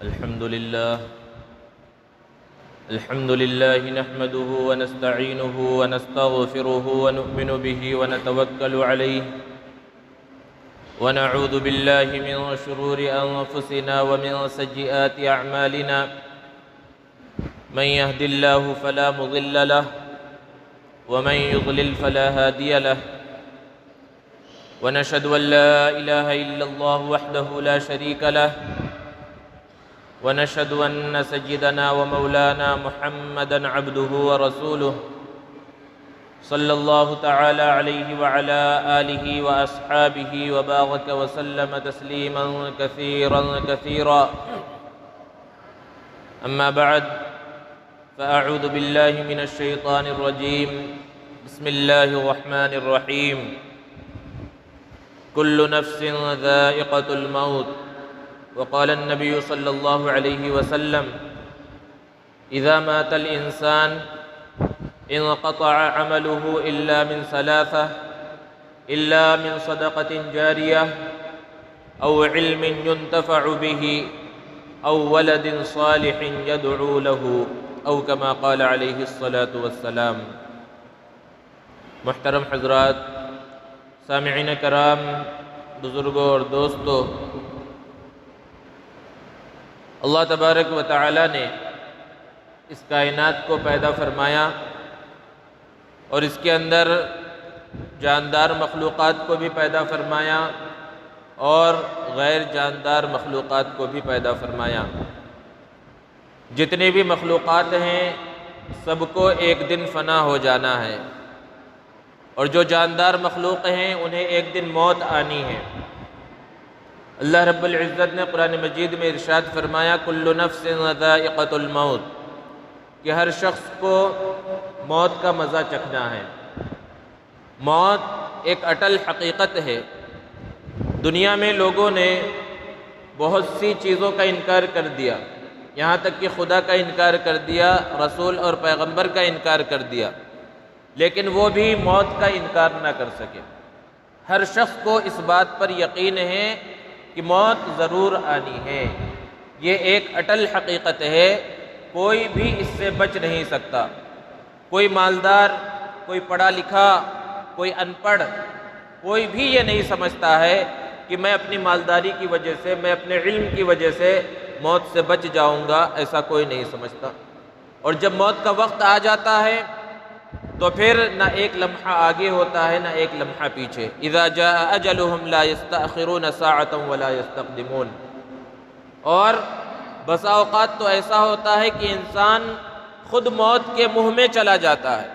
الحمد لله نحمده ونستعينه ونستغفره ونؤمن به ونتوكل عليه ونعوذ بالله من شرور أنفسنا ومن سيئات أعمالنا من يهد الله فلا مضل له ومن يضلل فلا هادي له ونشهد أن لا إله إلا الله وحده لا شريك له ونشهد أن سيدنا ومولانا محمدًا عبده ورسوله صلى الله تعالى عليه وعلى آله وأصحابه وبارك وسلم تسليمًا كثيرًا أما بعد فأعوذ بالله من الشيطان الرجيم بسم الله الرحمن الرحيم كل نفس ذائقة الموت وقال النبي صلى الله عليه وسلم إذا مات الإنسان انقطع عمله إلا من ثلاثة إلا من صدقة جارية أو علم ينتفع به أو ولد صالح يدعو له أو كما قال عليه الصلاة والسلام۔ محترم حضرات، سامعین کرام، بزرگوں اور دوستو، اللہ تبارک و تعالی نے اس کائنات کو پیدا فرمایا اور اس کے اندر جاندار مخلوقات کو بھی پیدا فرمایا اور غیر جاندار مخلوقات کو بھی پیدا فرمایا۔ جتنی بھی مخلوقات ہیں سب کو ایک دن فنا ہو جانا ہے، اور جو جاندار مخلوق ہیں انہیں ایک دن موت آنی ہے۔ اللہ رب العزت نے قرآن مجید میں ارشاد فرمایا کل نفس ذائقۃ الموت، کہ ہر شخص کو موت کا مزہ چکھنا ہے۔ موت ایک اٹل حقیقت ہے۔ دنیا میں لوگوں نے بہت سی چیزوں کا انکار کر دیا، یہاں تک کہ خدا کا انکار کر دیا، رسول اور پیغمبر کا انکار کر دیا، لیکن وہ بھی موت کا انکار نہ کر سکے۔ ہر شخص کو اس بات پر یقین ہے کہ موت ضرور آنی ہے۔ یہ ایک اٹل حقیقت ہے، کوئی بھی اس سے بچ نہیں سکتا۔ کوئی مالدار، کوئی پڑھا لکھا، کوئی ان پڑھ، کوئی بھی یہ نہیں سمجھتا ہے کہ میں اپنی مالداری کی وجہ سے، میں اپنے علم کی وجہ سے موت سے بچ جاؤں گا، ایسا کوئی نہیں سمجھتا۔ اور جب موت کا وقت آ جاتا ہے تو پھر نہ ایک لمحہ آگے ہوتا ہے نہ ایک لمحہ پیچھے۔ اذا جاء اجلهم لا يستأخرون ساعة ولا يستقدمون۔ اور بسا اوقات تو ایسا ہوتا ہے کہ انسان خود موت کے منہ میں چلا جاتا ہے،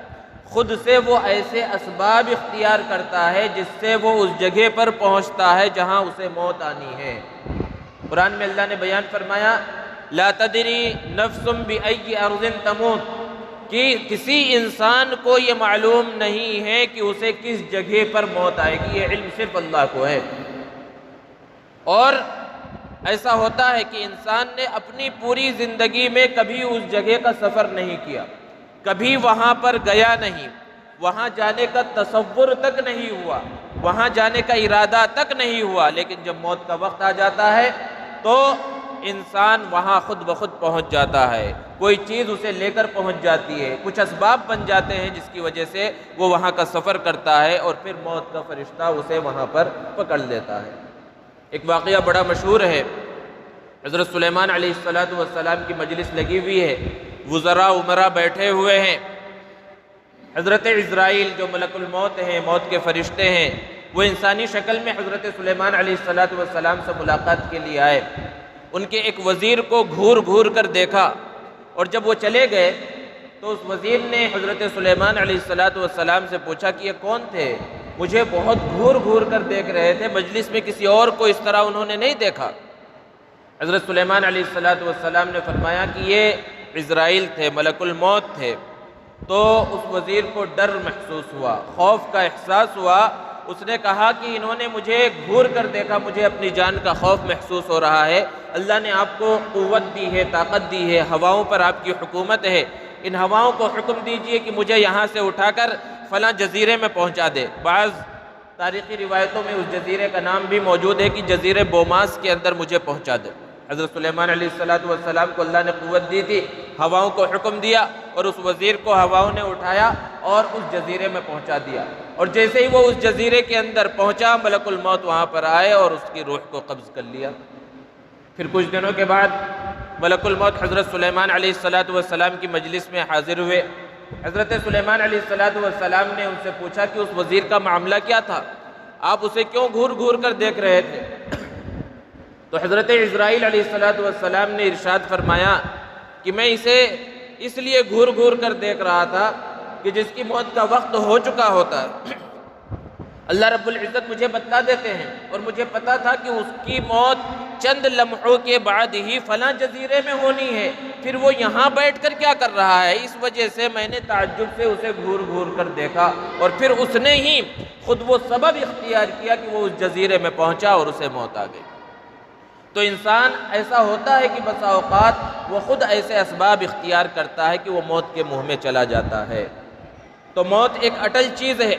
خود سے وہ ایسے اسباب اختیار کرتا ہے جس سے وہ اس جگہ پر پہنچتا ہے جہاں اسے موت آنی ہے۔ قرآن میں اللہ نے بیان فرمایا لا تدری نفس بأي ارض تموت، کہ کسی انسان کو یہ معلوم نہیں ہے کہ اسے کس جگہ پر موت آئے گی، یہ علم صرف اللہ کو ہے۔ اور ایسا ہوتا ہے کہ انسان نے اپنی پوری زندگی میں کبھی اس جگہ کا سفر نہیں کیا، کبھی وہاں پر گیا نہیں، وہاں جانے کا تصور تک نہیں ہوا، وہاں جانے کا ارادہ تک نہیں ہوا، لیکن جب موت کا وقت آ جاتا ہے تو انسان وہاں خود بخود پہنچ جاتا ہے۔ کوئی چیز اسے لے کر پہنچ جاتی ہے، کچھ اسباب بن جاتے ہیں جس کی وجہ سے وہ وہاں کا سفر کرتا ہے، اور پھر موت کا فرشتہ اسے وہاں پر پکڑ لیتا ہے۔ ایک واقعہ بڑا مشہور ہے، حضرت سلیمان علیہ السلام کی مجلس لگی ہوئی ہے، وزراء امراء بیٹھے ہوئے ہیں۔ حضرت عزرائیل جو ملک الموت ہیں، موت کے فرشتے ہیں، وہ انسانی شکل میں حضرت سلیمان علیہ السلام سے ملاقات کے لیے آئے۔ ان کے ایک وزیر کو گھور گھور کر دیکھا، اور جب وہ چلے گئے تو اس وزیر نے حضرت سلیمان علیہ السلام سے پوچھا کہ یہ کون تھے؟ مجھے بہت گھور گھور کر دیکھ رہے تھے، مجلس میں کسی اور کو اس طرح انہوں نے نہیں دیکھا۔ حضرت سلیمان علیہ السلام نے فرمایا کہ یہ عزرائیل تھے، ملک الموت تھے۔ تو اس وزیر کو ڈر محسوس ہوا، خوف کا احساس ہوا۔ اس نے کہا کہ انہوں نے مجھے گھور کر دیکھا، مجھے اپنی جان کا خوف محسوس ہو رہا ہے۔ اللہ نے آپ کو قوت دی ہے، طاقت دی ہے، ہواؤں پر آپ کی حکومت ہے، ان ہواؤں کو حکم دیجئے کہ مجھے یہاں سے اٹھا کر فلاں جزیرے میں پہنچا دے۔ بعض تاریخی روایتوں میں اس جزیرے کا نام بھی موجود ہے کہ جزیرے بوماس کے اندر مجھے پہنچا دے۔ حضرت سلیمان علیہ السلام کو اللہ نے قوت دی تھی، ہواؤں کو حکم دیا اور اس وزیر کو ہواؤں نے اٹھایا اور اس جزیرے میں پہنچا دیا، اور جیسے ہی وہ اس جزیرے کے اندر پہنچا ملک الموت وہاں پر آئے اور اس کی روح کو قبض کر لیا۔ پھر کچھ دنوں کے بعد ملک الموت حضرت سلیمان علیہ السلام کی مجلس میں حاضر ہوئے۔ حضرت سلیمان علیہ السلام نے ان سے پوچھا کہ اس وزیر کا معاملہ کیا تھا، آپ اسے کیوں گھور گھور کر دیکھ رہے تھے؟ تو حضرت عزرائیل علیہ السلام نے ارشاد فرمایا کہ میں اسے اس لیے گھور گھور کر دیکھ رہا تھا کہ جس کی موت کا وقت ہو چکا ہوتا ہے اللہ رب العزت مجھے بتلا دیتے ہیں، اور مجھے پتا تھا کہ اس کی موت چند لمحوں کے بعد ہی فلاں جزیرے میں ہونی ہے، پھر وہ یہاں بیٹھ کر کیا کر رہا ہے، اس وجہ سے میں نے تعجب سے اسے گھور گھور کر دیکھا، اور پھر اس نے ہی خود وہ سبب اختیار کیا کہ وہ اس جزیرے میں پہنچا اور اسے موت آ گئی۔ تو انسان ایسا ہوتا ہے کہ بسا اوقات وہ خود ایسے اسباب اختیار کرتا ہے کہ وہ موت کے منہ میں چلا جاتا ہے۔ تو موت ایک اٹل چیز ہے،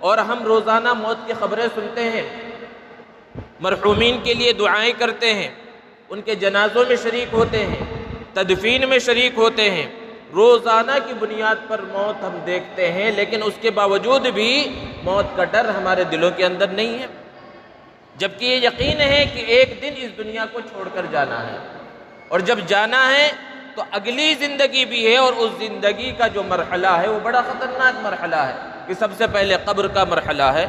اور ہم روزانہ موت کی خبریں سنتے ہیں، مرحومین کے لیے دعائیں کرتے ہیں، ان کے جنازوں میں شریک ہوتے ہیں، تدفین میں شریک ہوتے ہیں، روزانہ کی بنیاد پر موت ہم دیکھتے ہیں، لیکن اس کے باوجود بھی موت کا ڈر ہمارے دلوں کے اندر نہیں ہے، جبکہ یہ یقین ہے کہ ایک دن اس دنیا کو چھوڑ کر جانا ہے، اور جب جانا ہے تو اگلی زندگی بھی ہے، اور اس زندگی کا جو مرحلہ ہے وہ بڑا خطرناک مرحلہ ہے کہ سب سے پہلے قبر کا مرحلہ ہے،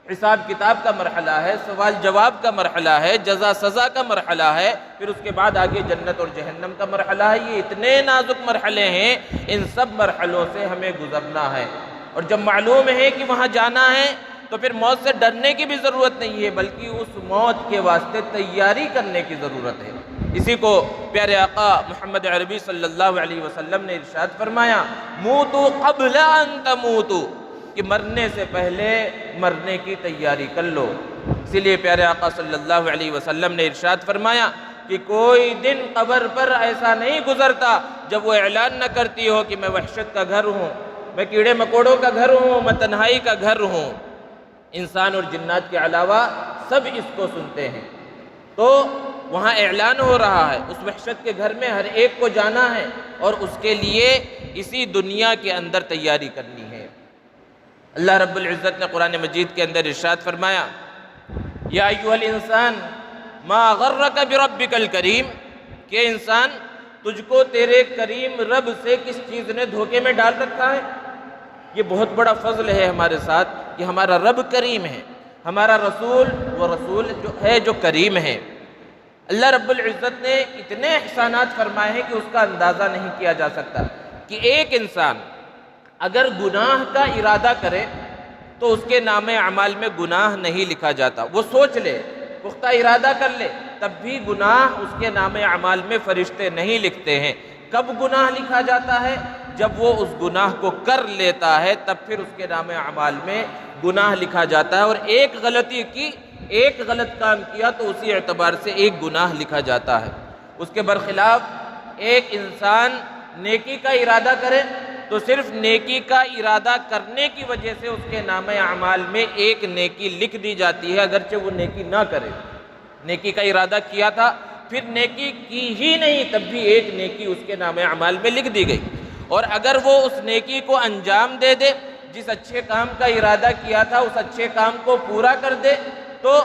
حساب کتاب کا مرحلہ ہے، سوال جواب کا مرحلہ ہے، جزا سزا کا مرحلہ ہے، پھر اس کے بعد آگے جنت اور جہنم کا مرحلہ ہے۔ یہ اتنے نازک مرحلے ہیں، ان سب مرحلوں سے ہمیں گزرنا ہے، اور جب معلوم ہے کہ وہاں جانا ہے تو پھر موت سے ڈرنے کی بھی ضرورت نہیں ہے، بلکہ اس موت کے واسطے تیاری کرنے کی ضرورت ہے۔ اسی کو پیارے آقا محمد عربی صلی اللہ علیہ وسلم نے ارشاد فرمایا، موتوا قبل ان تموتوا، کہ مرنے سے پہلے مرنے کی تیاری کر لو۔ اسی لیے پیارے آقا صلی اللہ علیہ وسلم نے ارشاد فرمایا کہ کوئی دن قبر پر ایسا نہیں گزرتا جب وہ اعلان نہ کرتی ہو کہ میں وحشت کا گھر ہوں، میں کیڑے مکوڑوں کا گھر ہوں، میں تنہائی کا گھر ہوں۔ انسان اور جنات کے علاوہ سب اس کو سنتے ہیں، تو وہاں اعلان ہو رہا ہے، اس وحشت کے گھر میں ہر ایک کو جانا ہے، اور اس کے لیے اسی دنیا کے اندر تیاری کرنی ہے۔ اللہ رب العزت نے قرآن مجید کے اندر ارشاد فرمایا، یا ایھا الانسان ما غرک بربک الکریم، کہ انسان تجھ کو تیرے کریم رب سے کس چیز نے دھوکے میں ڈال رکھا ہے۔ یہ بہت بڑا فضل ہے ہمارے ساتھ کہ ہمارا رب کریم ہے، ہمارا رسول وہ رسول جو ہے جو کریم ہے۔ اللہ رب العزت نے اتنے احسانات فرمائے ہیں کہ اس کا اندازہ نہیں کیا جا سکتا، کہ ایک انسان اگر گناہ کا ارادہ کرے تو اس کے نام اعمال میں گناہ نہیں لکھا جاتا، وہ سوچ لے، پختہ ارادہ کر لے، تب بھی گناہ اس کے نام اعمال میں فرشتے نہیں لکھتے ہیں۔ کب گناہ لکھا جاتا ہے؟ جب وہ اس گناہ کو کر لیتا ہے، تب پھر اس کے نام اعمال میں گناہ لکھا جاتا ہے، اور ایک غلطی کی، ایک غلط کام کیا تو اسی اعتبار سے ایک گناہ لکھا جاتا ہے۔ اس کے برخلاف ایک انسان نیکی کا ارادہ کرے تو صرف نیکی کا ارادہ کرنے کی وجہ سے اس کے نام اعمال میں ایک نیکی لکھ دی جاتی ہے، اگرچہ وہ نیکی نہ کرے۔ نیکی کا ارادہ کیا تھا، پھر نیکی کی ہی نہیں، تب بھی ایک نیکی اس کے نام اعمال میں لکھ دی گئی، اور اگر وہ اس نیکی کو انجام دے دے، جس اچھے کام کا ارادہ کیا تھا اس اچھے کام کو پورا کر دے، تو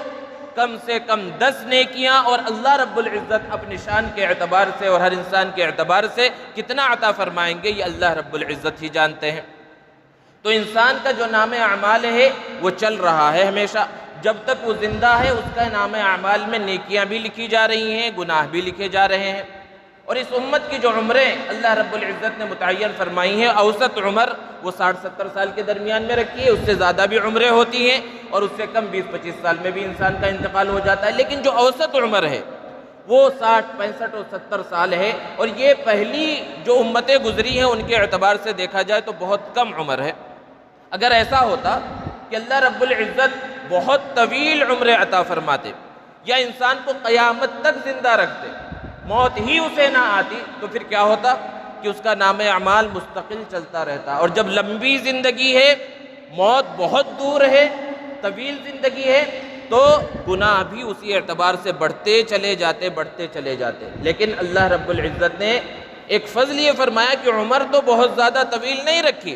کم سے کم 10 نیکیاں، اور اللہ رب العزت اپنی شان کے اعتبار سے اور ہر انسان کے اعتبار سے کتنا عطا فرمائیں گے یہ اللہ رب العزت ہی جانتے ہیں۔ تو انسان کا جو نام اعمال ہے وہ چل رہا ہے ہمیشہ، جب تک وہ زندہ ہے اس کا نام اعمال میں نیکیاں بھی لکھی جا رہی ہیں، گناہ بھی لکھے جا رہے ہیں۔ اور اس امت کی جو عمریں اللہ رب العزت نے متعین فرمائی ہیں، اوسط عمر وہ 60-70 سال کے درمیان میں رکھی ہے، اس سے زیادہ بھی عمریں ہوتی ہیں، اور اس سے کم 20-25 سال میں بھی انسان کا انتقال ہو جاتا ہے، لیکن جو اوسط عمر ہے وہ 60، 65 اور 70 سال ہے، اور یہ پہلی جو امتیں گزری ہیں ان کے اعتبار سے دیکھا جائے تو بہت کم عمر ہے۔ اگر ایسا ہوتا کہ اللہ رب العزت بہت طویل عمر عطا فرماتے، یا انسان کو قیامت تک زندہ رکھتے، موت ہی اسے نہ آتی، تو پھر کیا ہوتا کہ اس کا نام اعمال مستقل چلتا رہتا۔ اور جب لمبی زندگی ہے، موت بہت دور ہے، طویل زندگی ہے، تو گناہ بھی اسی اعتبار سے بڑھتے چلے جاتے. لیکن اللہ رب العزت نے ایک فضل یہ فرمایا کہ عمر تو بہت زیادہ طویل نہیں رکھی،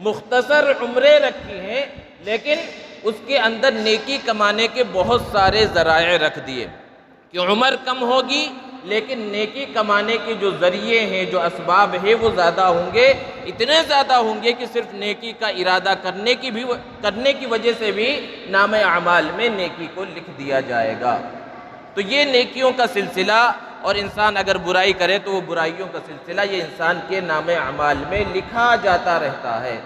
مختصر عمریں رکھی ہیں، لیکن اس کے اندر نیکی کمانے کے بہت سارے ذرائع رکھ دیے کہ عمر کم ہوگی لیکن نیکی کمانے کے جو ذریعے ہیں، جو اسباب ہیں، وہ زیادہ ہوں گے، اتنے زیادہ ہوں گے کہ صرف نیکی کا ارادہ کرنے کی وجہ سے بھی نام اعمال میں نیکی کو لکھ دیا جائے گا. تو یہ نیکیوں کا سلسلہ، اور انسان اگر برائی کرے تو وہ برائیوں کا سلسلہ یہ انسان کے نام اعمال میں لکھا جاتا رہتا ہے.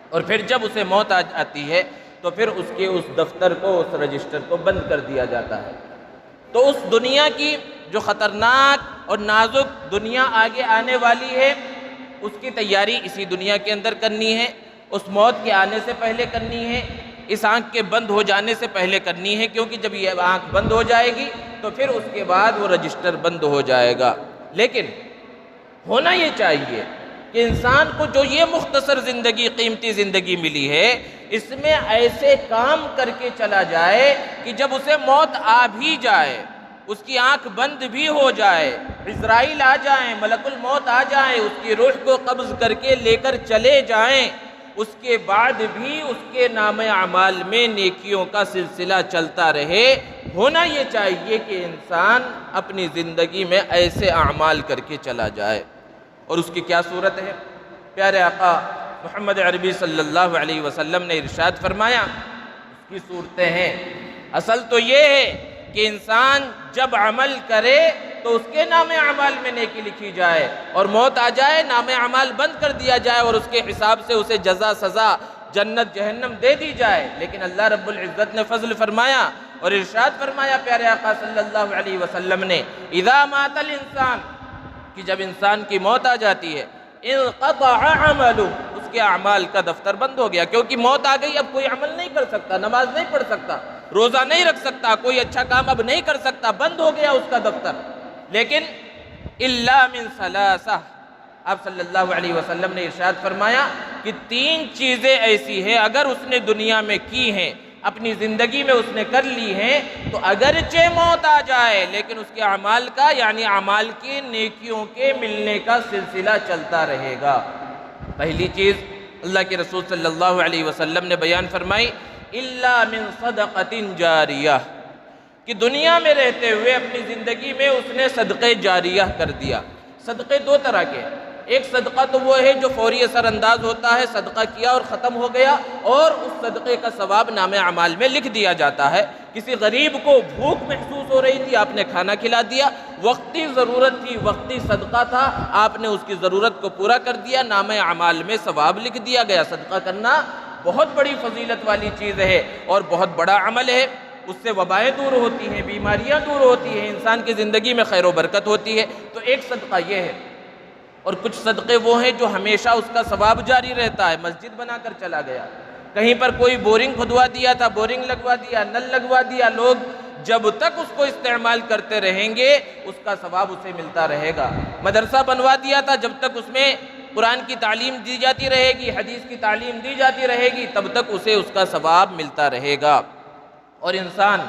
اور پھر جب اسے موت آتی ہے تو پھر اس کے اس دفتر کو، اس رجسٹر کو بند کر دیا جاتا ہے. تو اس دنیا کی جو خطرناک اور نازک دنیا آگے آنے والی ہے، اس کی تیاری اسی دنیا کے اندر کرنی ہے، اس موت کے آنے سے پہلے کرنی ہے، اس آنکھ کے بند ہو جانے سے پہلے کرنی ہے، کیونکہ جب یہ آنکھ بند ہو جائے گی تو پھر اس کے بعد وہ رجسٹر بند ہو جائے گا. لیکن ہونا یہ چاہیے کہ انسان کو جو یہ مختصر زندگی، قیمتی زندگی ملی ہے، اس میں ایسے کام کر کے چلا جائے کہ جب اسے موت آ بھی جائے، اس کی آنکھ بند بھی ہو جائے، عزرائیل آ جائیں، ملک الموت آ جائیں، اس کی روح کو قبض کر کے لے کر چلے جائیں، اس کے بعد بھی اس کے نام اعمال میں نیکیوں کا سلسلہ چلتا رہے. ہونا یہ چاہیے کہ انسان اپنی زندگی میں ایسے اعمال کر کے چلا جائے. اور اس کی کیا صورت ہے؟ پیارے آقا محمد عربی صلی اللہ علیہ وسلم نے ارشاد فرمایا، اس کی صورتیں ہیں. اصل تو یہ ہے کہ انسان جب عمل کرے تو اس کے نام اعمال میں نیکی لکھی جائے، اور موت آ جائے نام اعمال بند کر دیا جائے، اور اس کے حساب سے اسے جزا سزا جنت جہنم دے دی جائے. لیکن اللہ رب العزت نے فضل فرمایا اور ارشاد فرمایا پیارے آقا صلی اللہ علیہ وسلم نے، اذا مات الانسان، کہ جب انسان کی موت آ جاتی ہے، انقطع عملہ، اس کے اعمال کا دفتر بند ہو گیا. کیونکہ موت آ گئی، اب کوئی عمل نہیں کر سکتا، نماز نہیں پڑھ سکتا، روزہ نہیں رکھ سکتا، کوئی اچھا کام اب نہیں کر سکتا، بند ہو گیا اس کا دفتر. لیکن الا من ثلاثہ، آپ صلی اللہ علیہ وسلم نے ارشاد فرمایا کہ 3 چیزیں ایسی ہیں اگر اس نے دنیا میں کی ہیں، اپنی زندگی میں اس نے کر لی ہیں، تو اگرچہ موت آ جائے لیکن اس کے اعمال کا، یعنی اعمال کی نیکیوں کے ملنے کا سلسلہ چلتا رہے گا. پہلی چیز اللہ کے رسول صلی اللہ علیہ وسلم نے بیان فرمائی، الا من صدقۃ جاریہ، کہ دنیا میں رہتے ہوئے اپنی زندگی میں اس نے صدقے جاریہ کر دیا. صدقے 2 طرح کے ہیں. ایک صدقہ تو وہ ہے جو فوری اثر انداز ہوتا ہے، صدقہ کیا اور ختم ہو گیا، اور اس صدقے کا ثواب نام اعمال میں لکھ دیا جاتا ہے. کسی غریب کو بھوک محسوس ہو رہی تھی، آپ نے کھانا کھلا دیا، وقتی ضرورت تھی، وقتی صدقہ تھا، آپ نے اس کی ضرورت کو پورا کر دیا، نام اعمال میں ثواب لکھ دیا گیا. صدقہ کرنا بہت بڑی فضیلت والی چیز ہے اور بہت بڑا عمل ہے. اس سے وبائیں دور ہوتی ہیں، بیماریاں دور ہوتی ہیں، انسان کی زندگی میں خیر و برکت ہوتی ہے. تو ایک صدقہ یہ ہے. اور کچھ صدقے وہ ہیں جو ہمیشہ اس کا ثواب جاری رہتا ہے. مسجد بنا کر چلا گیا، کہیں پر کوئی بورنگ کھدوا دیا تھا، بورنگ لگوا دیا، نل لگوا دیا، لوگ جب تک اس کو استعمال کرتے رہیں گے اس کا ثواب اسے ملتا رہے گا. مدرسہ بنوا دیا تھا، جب تک اس میں قرآن کی تعلیم دی جاتی رہے گی، حدیث کی تعلیم دی جاتی رہے گی، تب تک اسے اس کا ثواب ملتا رہے گا. اور انسان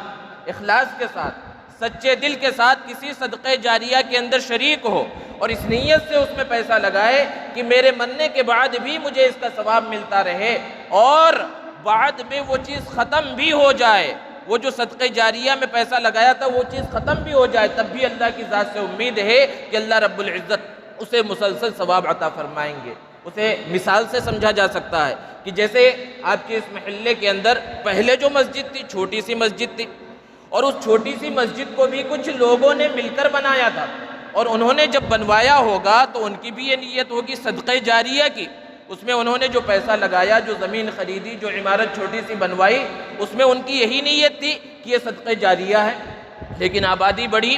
اخلاص کے ساتھ، سچے دل کے ساتھ کسی صدقے جاریہ کے اندر شریک ہو اور اس نیت سے اس میں پیسہ لگائے کہ میرے مرنے کے بعد بھی مجھے اس کا ثواب ملتا رہے، اور بعد میں وہ چیز ختم بھی ہو جائے، وہ جو صدقے جاریہ میں پیسہ لگایا تھا وہ چیز ختم بھی ہو جائے، تب بھی اللہ کی ذات سے امید ہے کہ اللہ رب العزت اسے مسلسل ثواب عطا فرمائیں گے. اسے مثال سے سمجھا جا سکتا ہے کہ جیسے آپ کے اس محلے کے اندر پہلے جو مسجد تھی، چھوٹی سی مسجد تھی، اور اس چھوٹی سی مسجد کو بھی کچھ لوگوں نے مل کر بنایا تھا، اور انہوں نے جب بنوایا ہوگا تو ان کی بھی یہ نیت ہوگی صدقے جاریہ کی. اس میں انہوں نے جو پیسہ لگایا، جو زمین خریدی، جو عمارت چھوٹی سی بنوائی، اس میں ان کی یہی نیت تھی کہ یہ صدقے جاریہ ہے. لیکن آبادی بڑھی،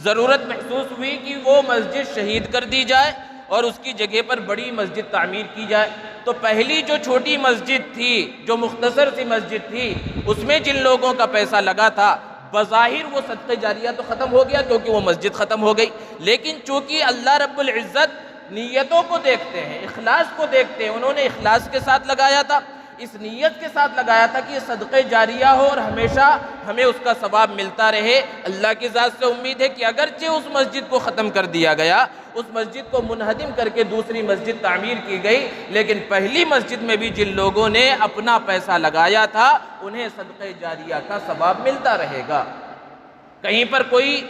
ضرورت محسوس ہوئی کہ وہ مسجد شہید کر دی جائے اور اس کی جگہ پر بڑی مسجد تعمیر کی جائے. تو پہلی جو چھوٹی مسجد تھی، جو مختصر سی مسجد تھی، اس میں جن لوگوں کا پیسہ لگا تھا، بظاہر وہ صدقہ جاریہ تو ختم ہو گیا کیونکہ وہ مسجد ختم ہو گئی. لیکن چونکہ اللہ رب العزت نیتوں کو دیکھتے ہیں، اخلاص کو دیکھتے ہیں، انہوں نے اخلاص کے ساتھ لگایا تھا، اس نیت کے ساتھ لگایا تھا کہ یہ صدقہ جاریہ ہو اور ہمیشہ ہمیں اس کا ثواب ملتا رہے۔ اللہ کی ذات سے امید ہے کہ اگرچہ اس مسجد کو ختم کر دیا گیا، اس مسجد کو منہدم کر کے دوسری مسجد تعمیر کی گئی، لیکن پہلی مسجد میں بھی جن لوگوں نے اپنا پیسہ لگایا تھا انہیں صدقہ جاریہ کا ثواب ملتا رہے گا۔ کہیں پر کوئی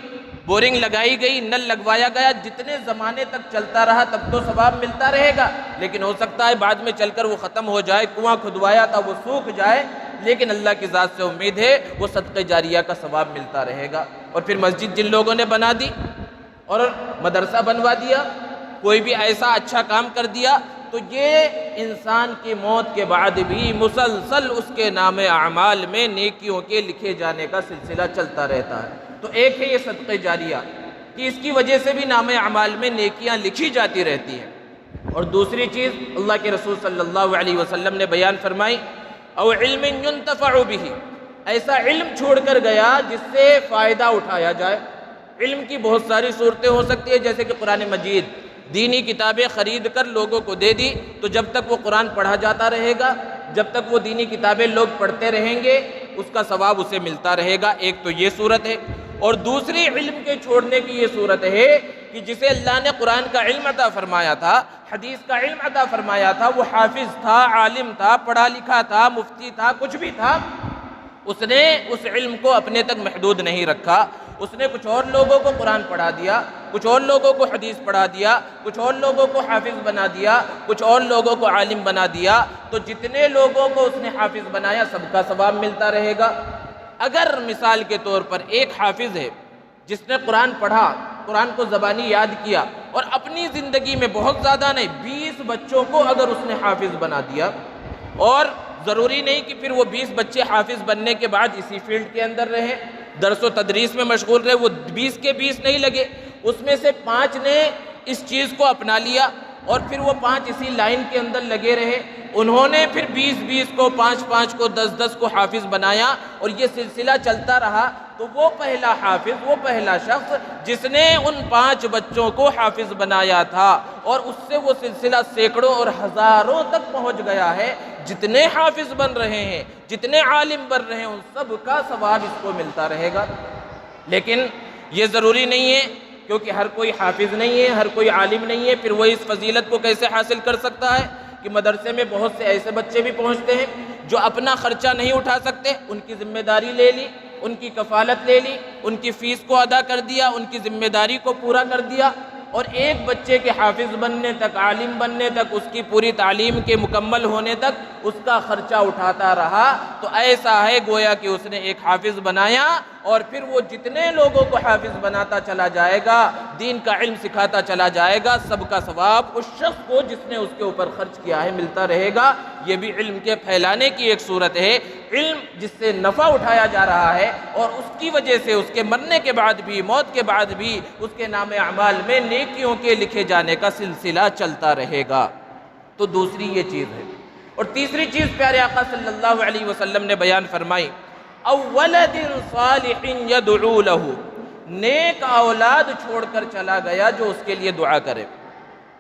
بورنگ لگائی گئی، نل لگوایا گیا، جتنے زمانے تک چلتا رہا تب تو ثواب ملتا رہے گا، لیکن ہو سکتا ہے بعد میں چل کر وہ ختم ہو جائے، کنواں کھدوایا تھا وہ سوکھ جائے، لیکن اللہ کی ذات سے امید ہے وہ صدقہ جاریہ کا ثواب ملتا رہے گا۔ اور پھر مسجد جن لوگوں نے بنا دی اور مدرسہ بنوا دیا، کوئی بھی ایسا اچھا کام کر دیا، تو یہ انسان کی موت کے بعد بھی مسلسل اس کے نام اعمال میں نیکیوں کے لکھے جانے کا سلسلہ چلتا رہتا ہے۔ تو ایک ہے یہ صدقہ جاریہ کہ اس کی وجہ سے بھی نام اعمال میں نیکیاں لکھی جاتی رہتی ہیں۔ اور دوسری چیز اللہ کے رسول صلی اللہ علیہ وسلم نے بیان فرمائی، او علم ينتفع به، ایسا علم چھوڑ کر گیا جس سے فائدہ اٹھایا جائے۔ علم کی بہت ساری صورتیں ہو سکتی ہیں، جیسے کہ قرآن مجید، دینی کتابیں خرید کر لوگوں کو دے دی، تو جب تک وہ قرآن پڑھا جاتا رہے گا، جب تک وہ دینی کتابیں لوگ پڑھتے رہیں گے، اس کا ثواب اسے ملتا رہے گا۔ ایک تو یہ صورت ہے، اور دوسری علم کے چھوڑنے کی یہ صورت ہے کہ جسے اللہ نے قرآن کا علم عطا فرمایا تھا، حدیث کا علم عطا فرمایا تھا، وہ حافظ تھا، عالم تھا، پڑھا لکھا تھا، مفتی تھا، کچھ بھی تھا، اس نے اس علم کو اپنے تک محدود نہیں رکھا، اس نے کچھ اور لوگوں کو قرآن پڑھا دیا، کچھ اور لوگوں کو حدیث پڑھا دیا، کچھ اور لوگوں کو حافظ بنا دیا، کچھ اور لوگوں کو عالم بنا دیا، تو جتنے لوگوں کو اس نے حافظ بنایا سب کا ثواب ملتا رہے گا۔ اگر مثال کے طور پر ایک حافظ ہے جس نے قرآن پڑھا، قرآن کو زبانی یاد کیا، اور اپنی زندگی میں بہت زیادہ نہیں 20 بچوں کو اگر اس نے حافظ بنا دیا، اور ضروری نہیں کہ پھر وہ 20 بچے حافظ بننے کے بعد اسی فیلڈ کے اندر رہے، درس و تدریس میں مشغول رہے، وہ 20 کے 20 نہیں لگے، اس میں سے 5 نے اس چیز کو اپنا لیا، اور پھر وہ 5 اسی لائن کے اندر لگے رہے، انہوں نے پھر 20 کو، 5 کو، 10 کو حافظ بنایا، اور یہ سلسلہ چلتا رہا، تو وہ پہلا حافظ، وہ پہلا شخص جس نے ان 5 بچوں کو حافظ بنایا تھا، اور اس سے وہ سلسلہ سینکڑوں اور ہزاروں تک پہنچ گیا ہے۔ جتنے حافظ بن رہے ہیں، جتنے عالم بن رہے ہیں، ان سب کا ثواب اس کو ملتا رہے گا۔ لیکن یہ ضروری نہیں ہے، کیونکہ ہر کوئی حافظ نہیں ہے، ہر کوئی عالم نہیں ہے، پھر وہ اس فضیلت کو کیسے حاصل کر سکتا ہے؟ کہ مدرسے میں بہت سے ایسے بچے بھی پہنچتے ہیں جو اپنا خرچہ نہیں اٹھا سکتے، ان کی ذمہ داری لے لی، ان کی کفالت لے لی، ان کی فیس کو ادا کر دیا، ان کی ذمہ داری کو پورا کر دیا، اور ایک بچے کے حافظ بننے تک، عالم بننے تک، اس کی پوری تعلیم کے مکمل ہونے تک اس کا خرچہ اٹھاتا رہا، تو ایسا ہے گویا کہ اس نے ایک حافظ بنایا، اور پھر وہ جتنے لوگوں کو حافظ بناتا چلا جائے گا، دین کا علم سکھاتا چلا جائے گا، سب کا ثواب اس شخص کو جس نے اس کے اوپر خرچ کیا ہے ملتا رہے گا۔ یہ بھی علم کے پھیلانے کی ایک صورت ہے، علم جس سے نفع اٹھایا جا رہا ہے، اور اس کی وجہ سے اس کے مرنے کے بعد بھی، موت کے بعد بھی اس کے نام اعمال میں نیکیوں کے لکھے جانے کا سلسلہ چلتا رہے گا۔ تو دوسری یہ چیز ہے، اور تیسری چیز پیارے آقا صلی اللہ علیہ وسلم نے بیان فرمائی، او ولد صالح یدعو لہ، نیک اولاد چھوڑ کر چلا گیا جو اس کے لیے دعا کرے۔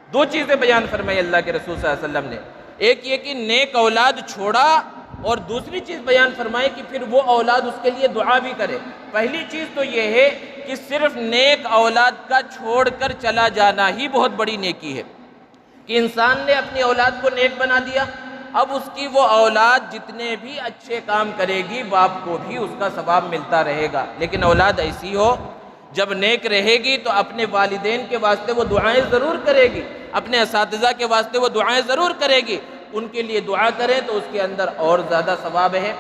دو چیزیں بیان فرمائی اللہ کے رسول صلی اللہ علیہ وسلم نے، ایک یہ کہ نیک اولاد چھوڑا، اور دوسری چیز بیان فرمائی کہ پھر وہ اولاد اس کے لیے دعا بھی کرے۔ پہلی چیز تو یہ ہے کہ صرف نیک اولاد کا چھوڑ کر چلا جانا ہی بہت بڑی نیکی ہے، کہ انسان نے اپنی اولاد کو نیک بنا دیا، اب اس کی وہ اولاد جتنے بھی اچھے کام کرے گی، باپ کو بھی اس کا ثواب ملتا رہے گا۔ لیکن اولاد ایسی ہو جب نیک رہے گی تو اپنے والدین کے واسطے وہ دعائیں ضرور کرے گی، اپنے اساتذہ کے واسطے وہ دعائیں ضرور کرے گی، ان کے لیے دعا کریں تو اس کے اندر اور زیادہ ثواب ہے۔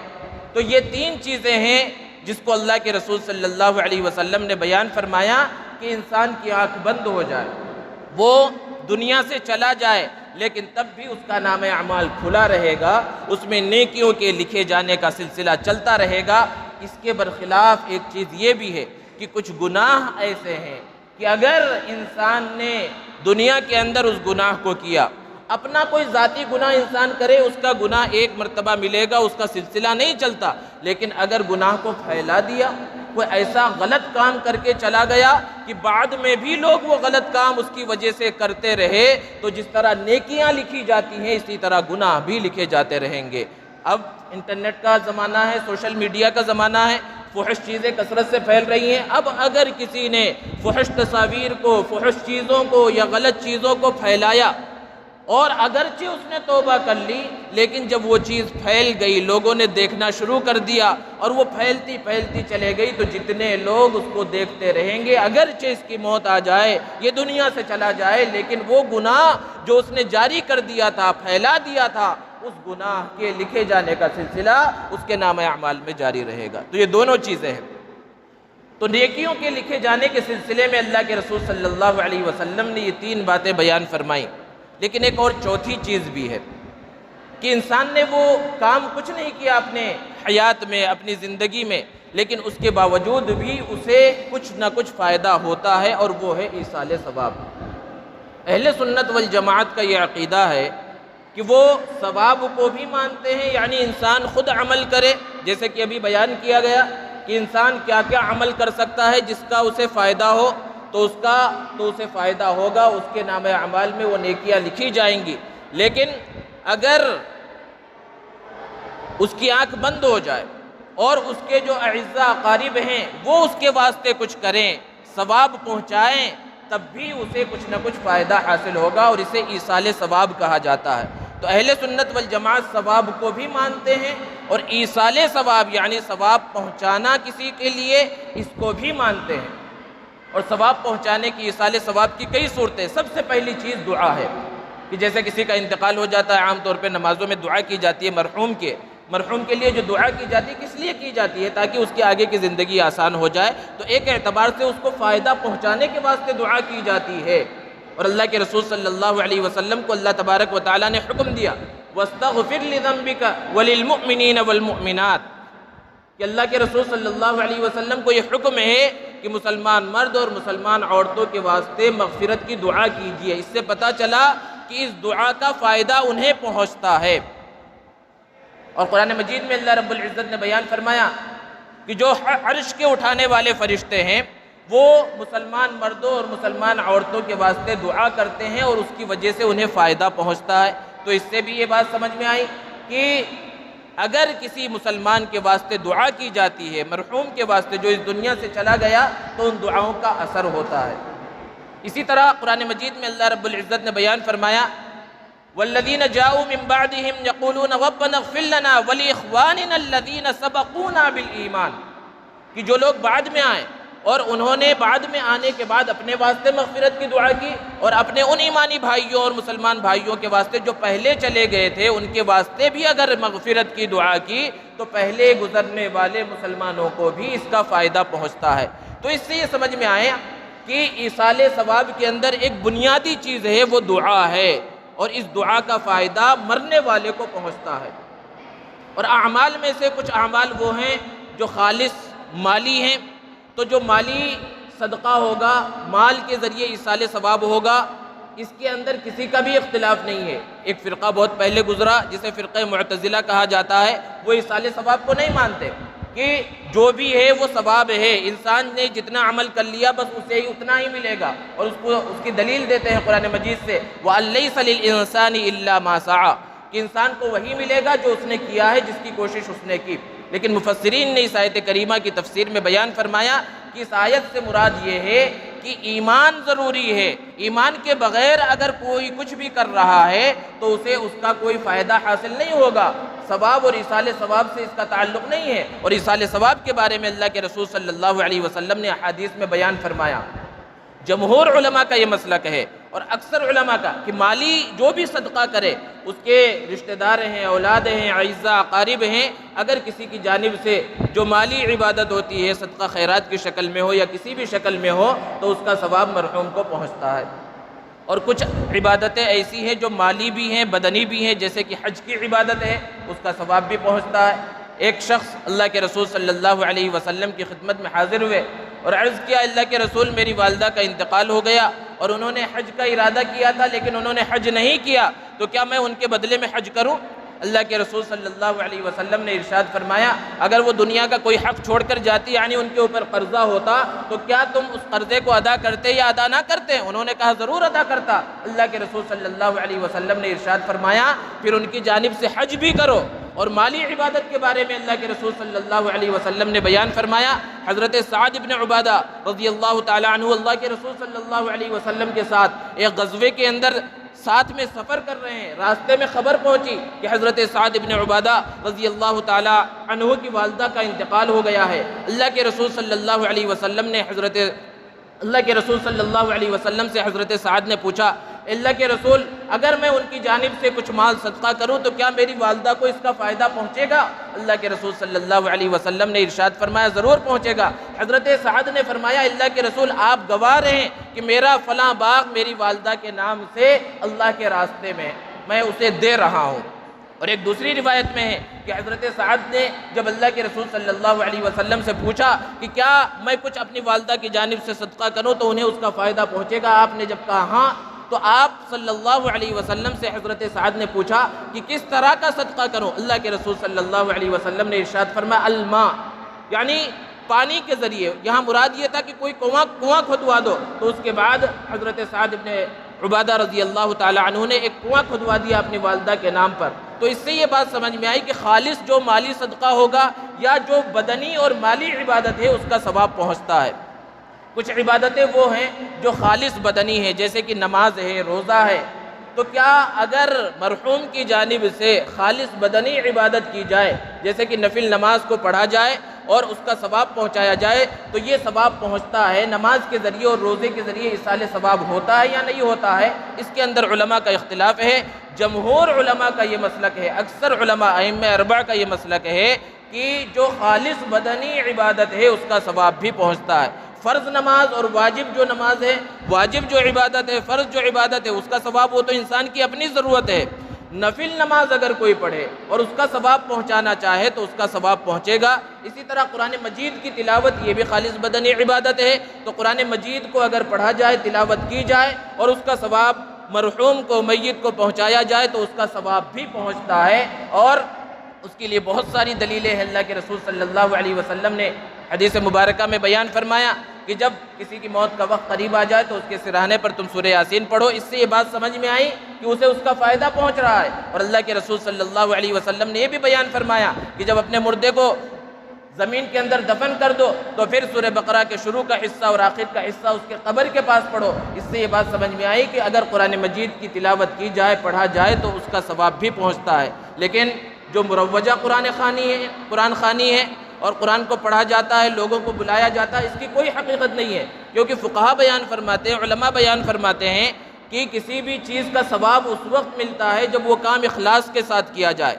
تو یہ 3 چیزیں ہیں جس کو اللہ کے رسول صلی اللہ علیہ وسلم نے بیان فرمایا کہ انسان کی آنکھ بند ہو جائے، وہ دنیا سے چلا جائے، لیکن تب بھی اس کا نام اعمال کھلا رہے گا، اس میں نیکیوں کے لکھے جانے کا سلسلہ چلتا رہے گا۔ اس کے برخلاف ایک چیز یہ بھی ہے کہ کچھ گناہ ایسے ہیں کہ اگر انسان نے دنیا کے اندر اس گناہ کو کیا، اپنا کوئی ذاتی گناہ انسان کرے، اس کا گناہ ایک مرتبہ ملے گا، اس کا سلسلہ نہیں چلتا، لیکن اگر گناہ کو پھیلا دیا، کوئی ایسا غلط کام کر کے چلا گیا کہ بعد میں بھی لوگ وہ غلط کام اس کی وجہ سے کرتے رہے، تو جس طرح نیکیاں لکھی جاتی ہیں اسی طرح گناہ بھی لکھے جاتے رہیں گے۔ اب انٹرنیٹ کا زمانہ ہے، سوشل میڈیا کا زمانہ ہے، فحش چیزیں کثرت سے پھیل رہی ہیں۔ اب اگر کسی نے فحش تصاویر کو، فحش چیزوں کو یا غلط چیزوں کو پھیلایا، اور اگرچہ اس نے توبہ کر لی، لیکن جب وہ چیز پھیل گئی، لوگوں نے دیکھنا شروع کر دیا اور وہ پھیلتی پھیلتی چلے گئی، تو جتنے لوگ اس کو دیکھتے رہیں گے، اگرچہ اس کی موت آ جائے، یہ دنیا سے چلا جائے، لیکن وہ گناہ جو اس نے جاری کر دیا تھا، پھیلا دیا تھا، اس گناہ کے لکھے جانے کا سلسلہ اس کے نام اعمال میں جاری رہے گا۔ تو یہ دونوں چیزیں ہیں۔ تو نیکیوں کے لکھے جانے کے سلسلے میں اللہ کے رسول صلی اللہ علیہ وسلم نے یہ 3 باتیں بیان فرمائیں، لیکن ایک اور چوتھی چیز بھی ہے کہ انسان نے وہ کام کچھ نہیں کیا اپنے حیات میں، اپنی زندگی میں، لیکن اس کے باوجود بھی اسے کچھ نہ کچھ فائدہ ہوتا ہے، اور وہ ہے ایصال ثواب۔ اہل سنت والجماعت کا یہ عقیدہ ہے کہ وہ ثواب کو بھی مانتے ہیں، یعنی انسان خود عمل کرے، جیسے کہ ابھی بیان کیا گیا کہ انسان کیا کیا عمل کر سکتا ہے جس کا اسے فائدہ ہو، تو اسے فائدہ ہوگا، اس کے نام اعمال میں وہ نیکیاں لکھی جائیں گی۔ لیکن اگر اس کی آنکھ بند ہو جائے اور اس کے جو اعزاء اقارب ہیں وہ اس کے واسطے کچھ کریں، ثواب پہنچائیں، تب بھی اسے کچھ نہ کچھ فائدہ حاصل ہوگا، اور اسے ایصال ثواب کہا جاتا ہے۔ تو اہل سنت والجماعت ثواب کو بھی مانتے ہیں، اور ایصال ثواب یعنی ثواب پہنچانا کسی کے لیے، اس کو بھی مانتے ہیں۔ اور ثواب پہنچانے کی، ایصال ثواب کی کئی صورتیں۔ سب سے پہلی چیز دعا ہے، کہ جیسے کسی کا انتقال ہو جاتا ہے، عام طور پہ نمازوں میں دعا کی جاتی ہے مرحوم کے لیے۔ جو دعا کی جاتی ہے کس لیے کی جاتی ہے؟ تاکہ اس کی آگے کی زندگی آسان ہو جائے، تو ایک اعتبار سے اس کو فائدہ پہنچانے کے واسطے دعا کی جاتی ہے۔ اور اللہ کے رسول صلی اللہ علیہ وسلم کو اللہ تبارک و تعالیٰ نے حکم دیا وَاسْتَغْفِرْ لِذَنْبِكَ وَلِلْمُؤْمِنِينَ وَالْمُؤْمِنَاتِ، کہ اللہ کے رسول صلی اللہ علیہ وسلم کو یہ حکم ہے کہ مسلمان مرد اور مسلمان عورتوں کے واسطے مغفرت کی دعا کیجیے۔ اس سے پتہ چلا کہ اس دعا کا فائدہ انہیں پہنچتا ہے۔ اور قرآن مجید میں اللہ رب العزت نے بیان فرمایا کہ جو عرش کے اٹھانے والے فرشتے ہیں وہ مسلمان مردوں اور مسلمان عورتوں کے واسطے دعا کرتے ہیں، اور اس کی وجہ سے انہیں فائدہ پہنچتا ہے۔ تو اس سے بھی یہ بات سمجھ میں آئی کہ اگر کسی مسلمان کے واسطے دعا کی جاتی ہے، مرحوم کے واسطے جو اس دنیا سے چلا گیا، تو ان دعاؤں کا اثر ہوتا ہے۔ اسی طرح قرآن مجید میں اللہ رب العزت نے بیان فرمایا والذین جاؤوا من بعدهم یقولون ربنا اغفر لنا ولاخواننا الذین سبقونا بالایمان، کہ جو لوگ بعد میں آئے اور انہوں نے بعد میں آنے کے بعد اپنے واسطے مغفرت کی دعا کی، اور اپنے ان ایمانی بھائیوں اور مسلمان بھائیوں کے واسطے جو پہلے چلے گئے تھے ان کے واسطے بھی اگر مغفرت کی دعا کی، تو پہلے گزرنے والے مسلمانوں کو بھی اس کا فائدہ پہنچتا ہے۔ تو اس سے یہ سمجھ میں آیا کہ ایصال ثواب کے اندر ایک بنیادی چیز ہے، وہ دعا ہے، اور اس دعا کا فائدہ مرنے والے کو پہنچتا ہے۔ اور اعمال میں سے کچھ اعمال وہ ہیں جو خالص مالی ہیں، تو جو مالی صدقہ ہوگا، مال کے ذریعے ایصال ثواب ہوگا، اس کے اندر کسی کا بھی اختلاف نہیں ہے۔ ایک فرقہ بہت پہلے گزرا جسے فرقہ معتزلہ کہا جاتا ہے، وہ ایصال ثواب کو نہیں مانتے کہ جو بھی ہے وہ ثواب ہے، انسان نے جتنا عمل کر لیا بس اسے ہی اتنا ہی ملے گا، اور اس کی دلیل دیتے ہیں قرآن مجید سے وَأَن لَيْسَ لِلْإِنسَانِ إِلَّا مَا سَعَى، کہ انسان کو وہی ملے گا جو اس نے کیا ہے، جس کی کوشش اس نے کی۔ لیکن مفسرین نے اس آیت کریمہ کی تفسیر میں بیان فرمایا کہ اس آیت سے مراد یہ ہے کہ ایمان ضروری ہے، ایمان کے بغیر اگر کوئی کچھ بھی کر رہا ہے تو اسے اس کا کوئی فائدہ حاصل نہیں ہوگا۔ ثواب اور ایصال ثواب سے اس کا تعلق نہیں ہے۔ اور ایصال ثواب کے بارے میں اللہ کے رسول صلی اللہ علیہ وسلم نے احادیث میں بیان فرمایا، جمہور علماء کا یہ مسلک ہے اور اکثر علماء کا، کہ مالی جو بھی صدقہ کرے، اس کے رشتہ دار ہیں، اولاد ہیں، اعزاء اقارب ہیں، اگر کسی کی جانب سے جو مالی عبادت ہوتی ہے، صدقہ خیرات کی شکل میں ہو یا کسی بھی شکل میں ہو، تو اس کا ثواب مرحوم کو پہنچتا ہے۔ اور کچھ عبادتیں ایسی ہیں جو مالی بھی ہیں، بدنی بھی ہیں، جیسے کہ حج کی عبادت ہے، اس کا ثواب بھی پہنچتا ہے۔ ایک شخص اللہ کے رسول صلی اللہ علیہ وسلم کی خدمت میں حاضر ہوئے اور عرض کیا، اللہ کے رسول میری والدہ کا انتقال ہو گیا اور انہوں نے حج کا ارادہ کیا تھا لیکن انہوں نے حج نہیں کیا، تو کیا میں ان کے بدلے میں حج کروں؟ اللہ کے رسول صلی اللہ علیہ وسلم نے ارشاد فرمایا اگر وہ دنیا کا کوئی حق چھوڑ کر جاتی یعنی ان کے اوپر قرضہ ہوتا تو کیا تم اس قرضے کو ادا کرتے یا ادا نہ کرتے؟ انہوں نے کہا ضرور ادا کرتا۔ اللہ کے رسول صلی اللہ علیہ وسلم نے ارشاد فرمایا پھر ان کی جانب سے حج بھی کرو۔ اور مالی عبادت کے بارے میں اللہ کے رسول صلی اللہ علیہ وسلم نے بیان فرمایا، حضرت سعد بن عبادہ رضی اللہ تعالی عنہ اللہ کے رسول صلی اللہ علیہ وسلم کے ساتھ ایک غزوے کے اندر ساتھ میں سفر کر رہے ہیں، راستے میں خبر پہنچی کہ حضرت سعد بن عبادہ رضی اللہ تعالی عنہ کی والدہ کا انتقال ہو گیا ہے۔ اللہ کے رسول صلی اللہ علیہ وسلم نے حضرت سعد نے پوچھا، اللہ کے رسول اگر میں ان کی جانب سے کچھ مال صدقہ کروں تو کیا میری والدہ کو اس کا فائدہ پہنچے گا؟ اللہ کے رسول صلی اللہ علیہ وسلم نے ارشاد فرمایا ضرور پہنچے گا۔ حضرت سعد نے فرمایا اللہ کے رسول آپ گواہ رہیں کہ میرا فلاں باغ میری والدہ کے نام سے اللہ کے راستے میں اسے دے رہا ہوں۔ اور ایک دوسری روایت میں ہے کہ حضرت سعد نے جب اللہ کے رسول صلی اللہ علیہ وسلم سے پوچھا کہ کیا میں کچھ اپنی والدہ کی جانب سے صدقہ کروں تو انہیں اس کا فائدہ پہنچے گا؟ آپ نے جب کہا ہاں تو آپ صلی اللہ علیہ وسلم سے حضرت سعد نے پوچھا کہ کس طرح کا صدقہ کروں؟ اللہ کے رسول صلی اللہ علیہ وسلم نے ارشاد فرمایا الماء، یعنی پانی کے ذریعے۔ یہاں مراد یہ تھا کہ کوئی کنواں کھدوا دو، تو اس کے بعد حضرت سعد بن عبادہ رضی اللہ تعالی عنہ نے ایک کنواں کھدوا دیا اپنی والدہ کے نام پر۔ تو اس سے یہ بات سمجھ میں آئی کہ خالص جو مالی صدقہ ہوگا یا جو بدنی اور مالی عبادت ہے اس کا ثواب پہنچتا ہے۔ کچھ عبادتیں وہ ہیں جو خالص بدنی ہیں جیسے کہ نماز ہے، روزہ ہے، تو کیا اگر مرحوم کی جانب سے خالص بدنی عبادت کی جائے جیسے کہ نفل نماز کو پڑھا جائے اور اس کا ثواب پہنچایا جائے تو یہ ثواب پہنچتا ہے؟ نماز کے ذریعے اور روزے کے ذریعے ایصال ثواب ہوتا ہے یا نہیں ہوتا ہے؟ اس کے اندر علماء کا اختلاف ہے۔ جمہور علماء کا یہ مسلک ہے، اکثر علماء ائمہ اربعہ کا یہ مسلک ہے کہ جو خالص بدنی عبادت ہے اس کا ثواب بھی پہنچتا ہے۔ فرض نماز اور واجب جو نماز ہے، واجب جو عبادت ہے، فرض جو عبادت ہے، اس کا ثواب وہ تو انسان کی اپنی ضرورت ہے۔ نفل نماز اگر کوئی پڑھے اور اس کا ثواب پہنچانا چاہے تو اس کا ثواب پہنچے گا۔ اسی طرح قرآن مجید کی تلاوت یہ بھی خالص بدنی عبادت ہے، تو قرآن مجید کو اگر پڑھا جائے، تلاوت کی جائے اور اس کا ثواب مرحوم کو، میت کو پہنچایا جائے تو اس کا ثواب بھی پہنچتا ہے۔ اور اس کے لیے بہت ساری دلیلیں ہیں۔ اللہ کے رسول صلی اللہ علیہ وسلم نے حدیث مبارکہ میں بیان فرمایا کہ جب کسی کی موت کا وقت قریب آ جائے تو اس کے سرانے پر تم سورہ یاسین پڑھو۔ اس سے یہ بات سمجھ میں آئی کہ اسے اس کا فائدہ پہنچ رہا ہے۔ اور اللہ کے رسول صلی اللہ علیہ وسلم نے یہ بھی بیان فرمایا کہ جب اپنے مردے کو زمین کے اندر دفن کر دو تو پھر سورہ بقرہ کے شروع کا حصہ اور آخر کا حصہ اس کے قبر کے پاس پڑھو۔ اس سے یہ بات سمجھ میں آئی کہ اگر قرآن مجید کی تلاوت کی جائے، پڑھا جائے تو اس کا ثواب بھی پہنچتا ہے۔ لیکن جو مروجہ قرآن خوانی ہے اور قرآن کو پڑھا جاتا ہے، لوگوں کو بلایا جاتا ہے، اس کی کوئی حقیقت نہیں ہے، کیونکہ فقہا بیان فرماتے ہیں، علماء بیان فرماتے ہیں کہ کسی بھی چیز کا ثواب اس وقت ملتا ہے جب وہ کام اخلاص کے ساتھ کیا جائے۔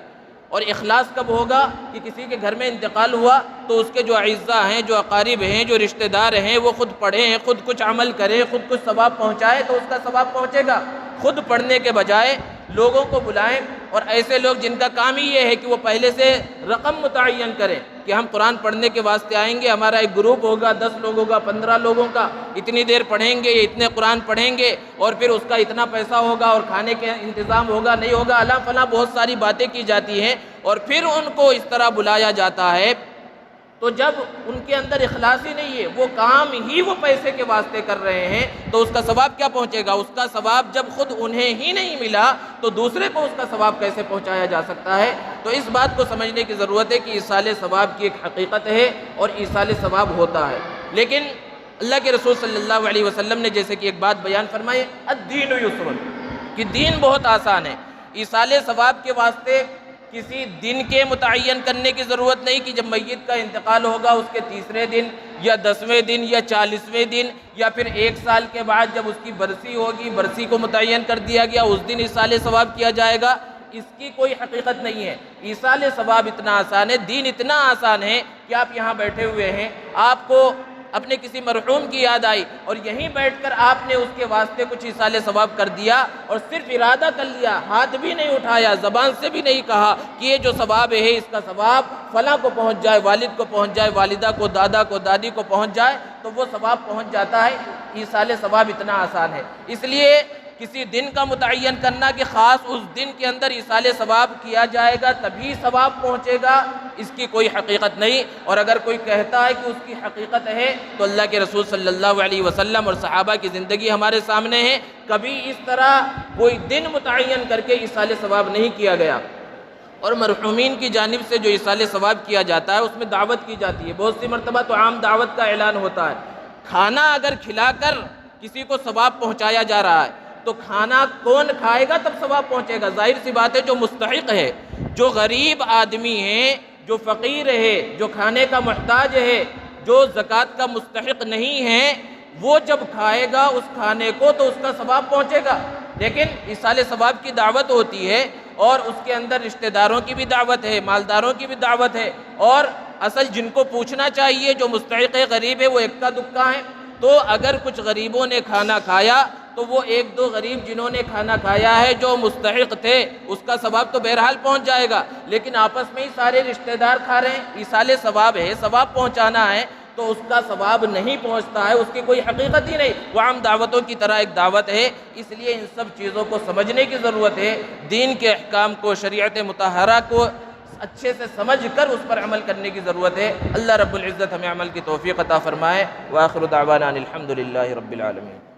اور اخلاص کب ہوگا؟ کہ کسی کے گھر میں انتقال ہوا تو اس کے جو اعزاء ہیں، جو اقارب ہیں، جو رشتہ دار ہیں، وہ خود پڑھیں، خود کچھ عمل کریں، خود کچھ ثواب پہنچائے تو اس کا ثواب پہنچے گا۔ خود پڑھنے کے بجائے لوگوں کو بلائیں، اور ایسے لوگ جن کا کام ہی یہ ہے کہ وہ پہلے سے رقم متعین کریں کہ ہم قرآن پڑھنے کے واسطے آئیں گے، ہمارا ایک گروپ ہوگا، 10 لوگوں کا، 15 لوگوں کا، اتنی دیر پڑھیں گے، اتنے قرآن پڑھیں گے اور پھر اس کا اتنا پیسہ ہوگا اور کھانے کے انتظام ہوگا، نہیں ہوگا، اللہ فلاں بہت ساری باتیں کی جاتی ہیں اور پھر ان کو اس طرح بلایا جاتا ہے۔ تو جب ان کے اندر اخلاص ہی نہیں ہے، وہ کام ہی وہ پیسے کے واسطے کر رہے ہیں تو اس کا ثواب کیا پہنچے گا؟ اس کا ثواب جب خود انہیں ہی نہیں ملا تو دوسرے کو اس کا ثواب کیسے پہنچایا جا سکتا ہے؟ تو اس بات کو سمجھنے کی ضرورت ہے کہ ایصال ثواب کی ایک حقیقت ہے اور ایصال ثواب ہوتا ہے۔ لیکن اللہ کے رسول صلی اللہ علیہ وسلم نے جیسے کہ ایک بات بیان فرمائی، الدین یسر، کہ دین بہت آسان ہے۔ ایصال ثواب کے واسطے کسی دن کے متعین کرنے کی ضرورت نہیں کہ جب میت کا انتقال ہوگا اس کے 30ویں دن یا 10ویں دن یا 40ویں دن یا پھر 1 سال کے بعد جب اس کی برسی ہوگی، برسی کو متعین کر دیا گیا، اس دن ایصال ثواب کیا جائے گا۔ اس کی کوئی حقیقت نہیں ہے۔ ایصال ثواب اتنا آسان ہے، دین اتنا آسان ہے کہ آپ یہاں بیٹھے ہوئے ہیں، آپ کو اپنے کسی مرحوم کی یاد آئی اور یہیں بیٹھ کر آپ نے اس کے واسطے کچھ ایصال ثواب کر دیا اور صرف ارادہ کر لیا، ہاتھ بھی نہیں اٹھایا، زبان سے بھی نہیں کہا کہ یہ جو ثواب ہے اس کا ثواب فلاں کو پہنچ جائے، والد کو پہنچ جائے، والدہ کو، دادا کو، دادی کو پہنچ جائے، تو وہ ثواب پہنچ جاتا ہے۔ ایصال ثواب اتنا آسان ہے، اس لیے کسی دن کا متعین کرنا کہ خاص اس دن کے اندر ایصال ثواب کیا جائے گا تبھی ثواب پہنچے گا، اس کی کوئی حقیقت نہیں۔ اور اگر کوئی کہتا ہے کہ اس کی حقیقت ہے تو اللہ کے رسول صلی اللہ علیہ وسلم اور صحابہ کی زندگی ہمارے سامنے ہے، کبھی اس طرح کوئی دن متعین کر کے ایصال ثواب نہیں کیا گیا۔ اور مرحومین کی جانب سے جو ایصال ثواب کیا جاتا ہے اس میں دعوت کی جاتی ہے، بہت سی مرتبہ تو عام دعوت کا اعلان ہوتا ہے۔ کھانا اگر کھلا کر کسی کو ثواب پہنچایا جا رہا ہے تو کھانا کون کھائے گا تب ثواب پہنچے گا؟ ظاہر سی بات ہے جو مستحق ہے، جو غریب آدمی ہے، جو فقیر ہے، جو کھانے کا محتاج ہے، جو زکوٰۃ کا مستحق نہیں ہے، وہ جب کھائے گا اس کھانے کو تو اس کا ثواب پہنچے گا۔ لیکن ایصال ثواب کی دعوت ہوتی ہے اور اس کے اندر رشتہ داروں کی بھی دعوت ہے، مالداروں کی بھی دعوت ہے، اور اصل جن کو پوچھنا چاہیے جو مستحق غریب ہے وہ اکا دکا ہیں۔ تو اگر کچھ غریبوں نے کھانا کھایا تو وہ ایک دو غریب جنہوں نے کھانا کھایا ہے جو مستحق تھے اس کا ثواب تو بہرحال پہنچ جائے گا، لیکن آپس میں ہی سارے رشتہ دار کھا رہے ہیں، ایصال ثواب ہے، ثواب پہنچانا ہے تو اس کا ثواب نہیں پہنچتا ہے، اس کی کوئی حقیقت ہی نہیں، وہ عام دعوتوں کی طرح ایک دعوت ہے۔ اس لیے ان سب چیزوں کو سمجھنے کی ضرورت ہے، دین کے احکام کو، شریعت مطہرہ کو اچھے سے سمجھ کر اس پر عمل کرنے کی ضرورت ہے۔ اللہ رب العزت ہمیں عمل کی توفیق عطا فرمائے۔ وآخر دعوانا الحمدللہ رب العالمین۔